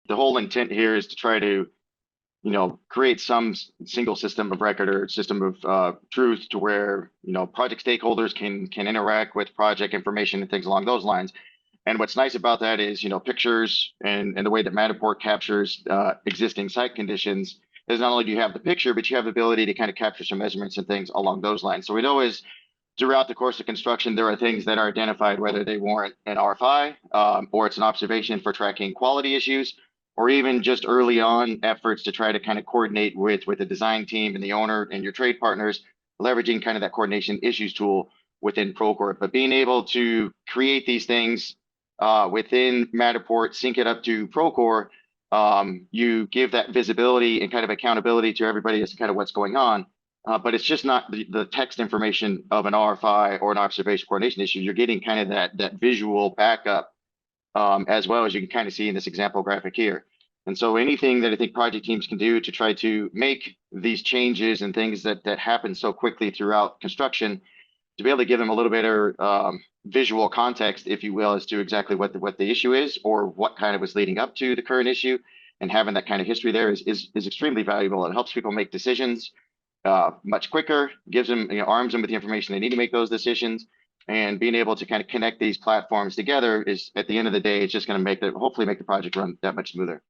the whole intent here is to try to, create some single system of record or system of truth to where, project stakeholders can interact with project information and things along those lines. And what's nice about that is, pictures and the way that Matterport captures existing site conditions is not only do you have the picture, but you have the ability to kind of capture some measurements and things along those lines. So we know is throughout the course of construction, there are things that are identified, whether they warrant an RFI or it's an observation for tracking quality issues, or even just early on efforts to try to kind of coordinate with the design team and the owner and your trade partners, leveraging kind of that coordination issues tool within Procore. But being able to create these things within Matterport, sync it up to Procore, you give that visibility and kind of accountability to everybody as to kind of what's going on. But it's just not the text information of an RFI or an observation coordination issue. You're getting kind of that visual backup as well, as you can kind of see in this example graphic here. And so anything that I think project teams can do to try to make these changes and things that happen so quickly throughout construction, to be able to give them a little better visual context, if you will, as to exactly what the issue is or what kind of was leading up to the current issue, and having that kind of history there is extremely valuable. It helps people make decisions much quicker, gives them, arms them with the information they need to make those decisions. And being able to kind of connect these platforms together is, at the end of the day, it's just going to hopefully make the project run that much smoother.